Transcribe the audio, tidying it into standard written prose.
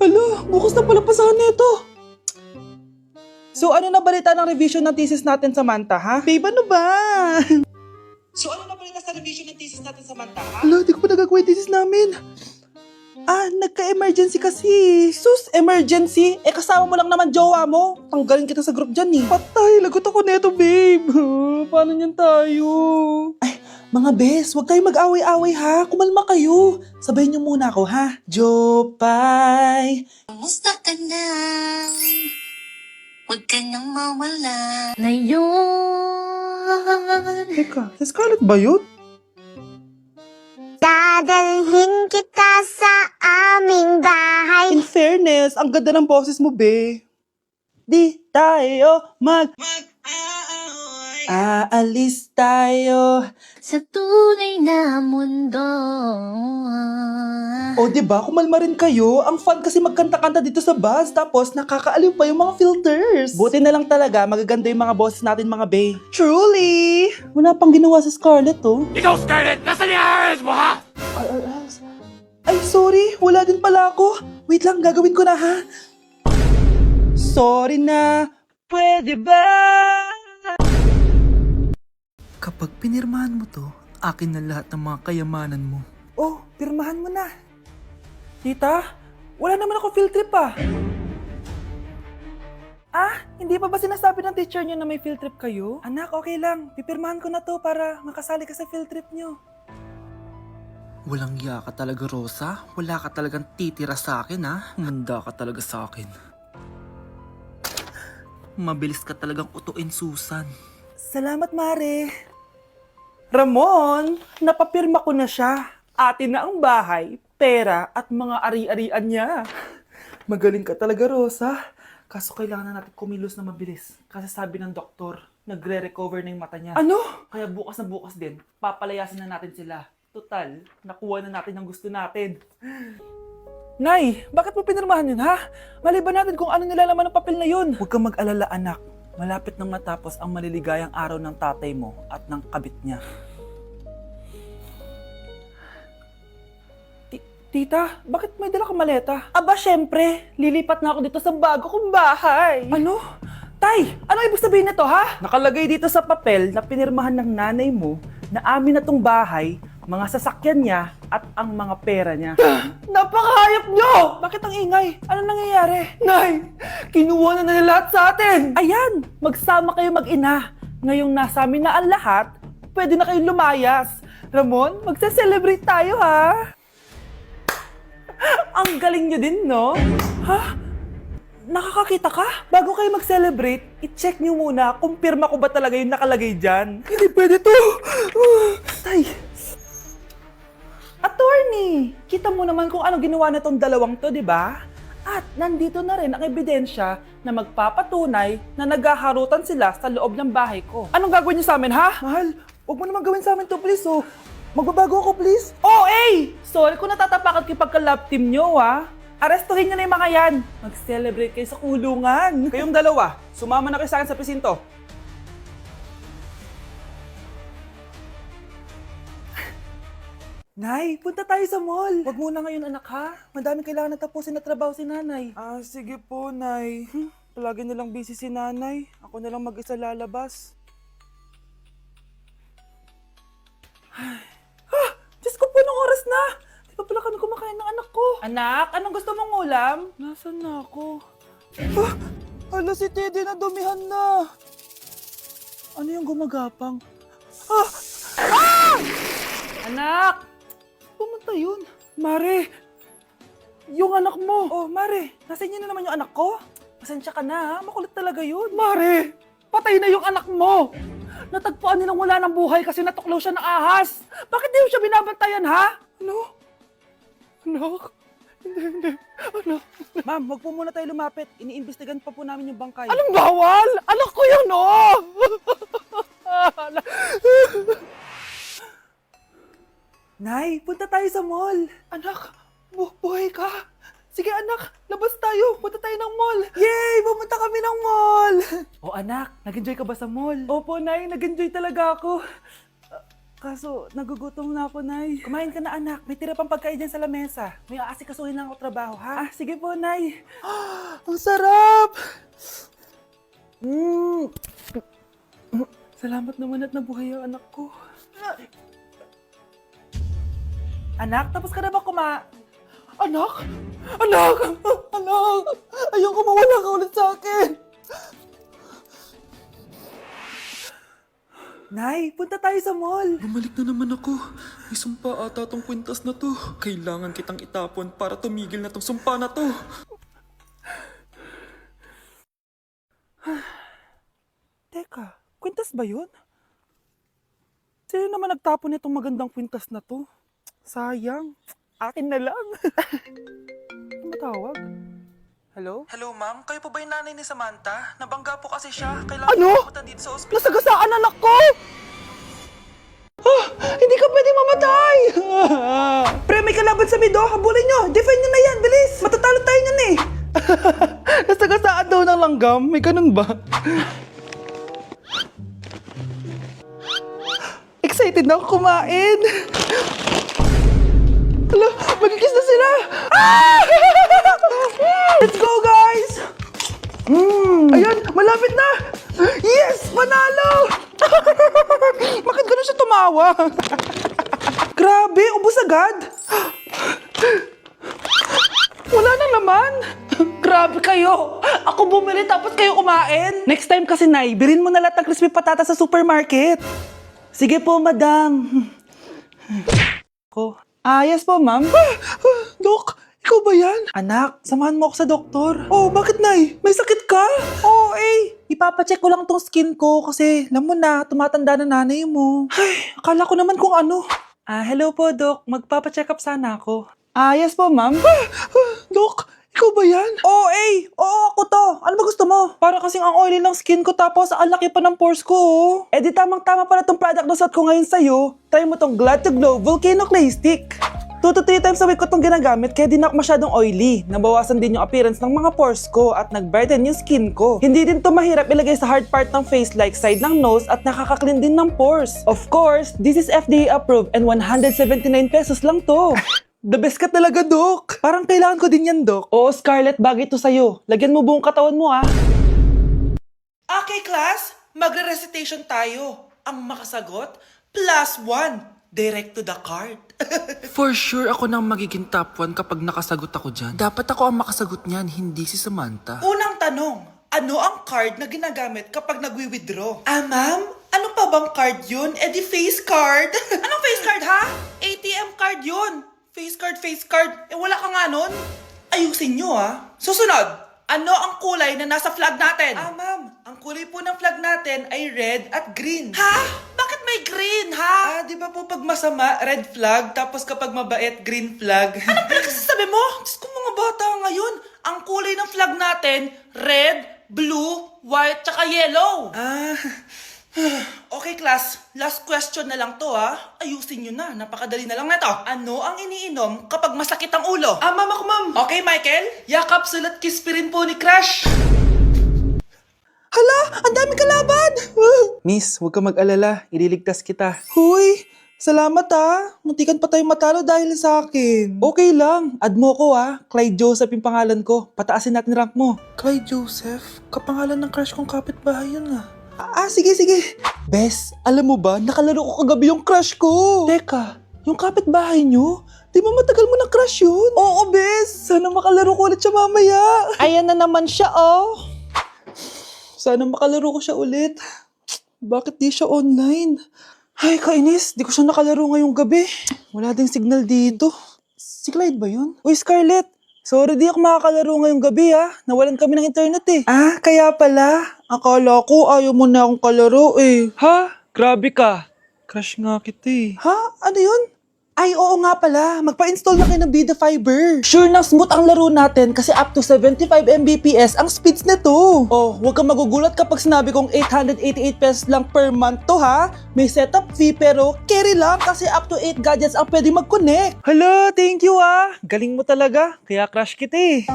Hala, bukas na pala pasahan nito. So ano na balita ng revision ng thesis natin, Samantha, ha? Babe, ano ba? So ano na balita sa revision ng thesis natin, Samantha, ha? Hala, di ko pa nagagawa yung thesis namin. Nagka-emergency kasi. Sus, emergency? Kasama mo lang naman jowa mo. Tanggalin kita sa group dyan eh. Patay, lagot ako neto, babe. Paano niyan tayo? Mga bes, huwag kayo mag-away-away ha. Kumalma kayo. Sabayin niyo muna ako ha. Jopay. Kumusta ka na? Huwag ka nang mawala. Ngayon. Teka, si Scarlett ba yun? Dadalhin kita sa aming bahay. In fairness, ang ganda ng boses mo, be. Di tayo aalis tayo. Sa tunay na mundo. O, diba? Kumalma rin kayo. Ang fun kasi magkanta-kanta dito sa bus. Tapos, nakakaaliw pa yung mga filters. Buti na lang talaga, magaganda yung mga boses natin, mga bay. Truly! Wala pang ginawa sa Scarlett, oh. Ikaw, Scarlett! Nasaan yung RS mo, ha? Ay, sorry. Wala din pala ako. Wait lang, gagawin ko na, ha? Sorry na. Pwede ba? Kapag pinirmahan mo to, akin na lahat ng mga kayamanan mo. Oh, pirmahan mo na. Tita, wala naman ako field trip ah. Hindi pa ba sinasabi ng teacher niyo na may field trip kayo? Anak, okay lang. Pipirmahan ko na to para makasali ka sa field trip niyo. Walang iya ka talaga, Rosa. Wala ka talagang titira sa akin, ha? Manda ka talaga sa akin. Mabilis ka talagang utuin, Susan. Salamat, Mare. Ramon, napapirma ko na siya. Atin na ang bahay, pera at mga ari-arian niya. Magaling ka talaga, Rosa. Kaso kailangan na natin kumilos na mabilis. Kasi sabi ng doktor, nagre-recover na yung mata niya. Ano? Kaya bukas na bukas din, papalayasin na natin sila. Total, nakuha na natin ang gusto natin. Nay, bakit mo pinirmahan yun, ha? Maliban natin kung ano nilalaman ng papel na yun. Huwag kang mag-alala, anak. Malapit nang matapos ang maliligayang araw ng tatay mo at ng kabit niya. Tita, bakit may dala kang maleta? Aba, syempre. Lilipat na ako dito sa bago kong bahay. Ano? Tay, ano ibig sabihin nito, ha? Nakalagay dito sa papel na pinirmahan ng nanay mo na amin na tong bahay, mga sasakyan niya at ang mga pera niya. Napakahayop nyo! Bakit ang ingay? Ano nangyayari? Nay, kinuha na nila lahat sa atin! Ayan, magsama kayo mag-ina. Ngayong nasa amin na ang lahat, pwede na kayong lumayas. Ramon, magse-celebrate tayo, ha? Ang galing nyo din, no? Ha? Nakakakita ka? Bago kayo mag-celebrate, i-check nyo muna kung pirma ko ba talaga yung nakalagay dyan. Hindi pwede to! Tay! Attorney! Kita mo naman kung ano ginawa na tong dalawang to, di ba? At nandito na rin ang ebidensya na magpapatunay na naghaharutan sila sa loob ng bahay ko. Anong gagawin niyo sa amin, ha? Mahal, huwag mo naman gawin sa amin to, please, oh. Magbabago ako, please. Oh, sorry kung natatapakan kayo pagka-love team nyo, ha? Arestuhin nyo na yung mga yan. Mag-celebrate kayo sa kulungan. Kayong dalawa, sumama na kayo sa akin sa presinto. Nay, punta tayo sa mall. Wag muna ngayon, anak, ha? Madami kailangan na tapusin na trabaho si nanay. Sige po, Nay. Palagi nilang busy si nanay. Ako na lang mag-isa lalabas. Diyos ko po, anong oras na? Di pa pala kami kumakain ng anak ko. Anak, anong gusto mong ulam? Nasaan na ako? Hala, si Teddy na dumihan na. Ano yung gumagapang? Anak! Pumunta yun. Mare! Yung anak mo! Oh, Mare! Nasa inyo na naman yung anak ko? Pasensya ka na, ha? Makulit talaga yun. Mare! Patay na yung anak mo! Natagpuan nilang wala ng buhay kasi natuklaw siya ng ahas. Bakit di mo siya binabantayan, ha? Ano? Anak? Hindi. Anak? Ma'am, wag po muna tayo lumapit. Iniimbestigan pa po namin yung bangkay. Anong bawal? Anak ko yun, oh! Nay, punta tayo sa mall. Anak, buhay ka. Sige anak, labas tayo. Punta tayo ng mall. Yay! Pumunta kami ng mall. Oh anak, nag-enjoy ka ba sa mall? Opo, Nay. Nag-enjoy talaga ako. Kaso, nagugutom na ako, Nay. Kumain ka na, anak. May tira pang pagkain dyan sa lamesa. May aasikasuhin lang ako trabaho, ha? Sige po, Nay. Ang sarap! Salamat naman at nabuhay ang anak ko. Anak, tapos ka na ba Anak? Anak! Anak! Ayoko mawala ka ulit sa akin! Nay, punta tayo sa mall. Bumalik na naman ako. May sumpa ata tong kwintas na to. Kailangan kitang itapon para tumigil na tong sumpa na to. Teka, kwintas ba yun? Sino naman nagtapon nitong magandang kwintas na to? Sayang. Akin na lang. Ano matawag? Hello? Hello, ma'am. Kayo po ba yung nanay ni Samantha? Nabangga po kasi siya. Kailangan pumunta dito sa ospital. Nasagasaan anak ko! Hindi ka pwede mamatay! Pre, may kalaban sa mido. Habulin nyo. Defend nyo na yan. Bilis. Matatalo tayo nyan eh. Nasagasaan daw ng langgam. May ganun ba? Excited na ako kumain. Hala, magkikiss na sila! Ah! Let's go, guys! Ayan, malapit na! Yes! Manalo! Bakit gano'n siya tumawa? Grabe, ubos agad! Wala na naman! Grabe kayo! Ako bumili tapos kayo kumain! Next time kasi, Nay, bilhin mo na lahat ng crispy patata sa supermarket. Sige po, madam. Ko. Yes po, ma'am. Dok, ikaw ba yan? Anak, samahan mo ako sa doktor. Oh, bakit, Nay? May sakit ka? Oo, ipapacheck ko lang tong skin ko kasi, alam mo na, tumatanda na nanay mo. Ay, akala ko naman kung ano. Hello po, Dok. Magpapacheck up sana ako. Yes po, ma'am. Dok, ikaw ba yan? Oo, ako to. Ano ba gusto mo? Para kasing ang oily ng skin ko tapos ang laki pa ng pores ko, oh. Di tamang-tama pala tong product na suot ko ngayon sa'yo. Try mo tong Glad to Glow Volcano Clay Stick. 2 to 3 times a week ko tong ginagamit kaya di na ako masyadong oily. Nabawasan din yung appearance ng mga pores ko at nag-brighten yung skin ko. Hindi din to mahirap ilagay sa hard part ng face like side ng nose at nakaka-clean din ng pores. Of course, this is FDA approved and 179 pesos lang to. The best ka talaga, Dok. Parang kailangan ko din yan, Dok. Oo, Scarlett, bagay to sa'yo. Lagyan mo buong katawan mo, ah. Okay, class. Magre-recitation tayo. Ang makasagot, +1. Direct to the card. For sure ako nang magiging top 1 kapag nakasagot ako dyan. Dapat ako ang makasagot niyan, hindi si Samantha. Unang tanong, ano ang card na ginagamit kapag nagwi-withdraw? Ma'am? Ano pa bang card yun? Di face card. Anong face card, ha? ATM card yun. Face card. Wala ka nga nun? Ayusin nyo, ha? Susunod, ano ang kulay na nasa flag natin? Ma'am, ang kulay po ng flag natin ay red at green. Ha? Bakit may green, ha? Di ba po pag masama, red flag, tapos kapag mabait, green flag? Ano pinagsasabi mo? Diyos ko, mga bata ngayon, ang kulay ng flag natin, red, blue, white, tsaka yellow. Okay, class. Last question na lang to, ha? Ayusin nyo na. Napakadali na lang na to. Ano ang iniinom kapag masakit ang ulo? Ma'am ako, ma'am. Okay, Michael? Yakap, sulat, kiss rin po ni Crush. Hala! Ang dami kalaban! Miss, huwag ka mag-alala. Ililigtas kita. Huy! Salamat, ha. Muntikan pa tayo matalo dahil sa akin. Okay lang. Add mo ko, ha. Clyde Joseph yung pangalan ko. Pataasin natin rank mo. Clyde Joseph? Kapangalan ng crush kong kapitbahay yun, ha. Sige. Bes, alam mo ba, nakalaro ko kagabi yung crush ko. Teka, yung kapitbahay nyo? Di ba matagal mo ng crush yun? Oo, Bes. Sana makalaro ko ulit siya mamaya. Ayan na naman siya, oh. Sana makalaro ko siya ulit. Bakit di siya online? Ay, kainis. Di ko siya nakalaro ngayong gabi. Wala ding signal dito. Si Clyde ba yun? Uy, Scarlett. Sorry, di ako makakalaro ngayong gabi, ha. Nawalan kami ng internet, eh. Kaya pala. Akala ko ayaw mo na akong kalaro, eh. Ha? Grabe ka. Crush nga kita, eh. Ha? Ano yun? Ay, oo nga pala. Magpa-install na kayo ng Bida Fiber. Sure na smooth ang laro natin kasi up to 75 Mbps ang speeds nito. Oh, huwag kang magugulat kapag sinabi kong 888 pesos lang per month to, ha. May setup fee pero carry lang kasi up to 8 gadgets ang pwede mag-connect. Hala, thank you, ha. Galing mo talaga. Kaya crush kita, eh.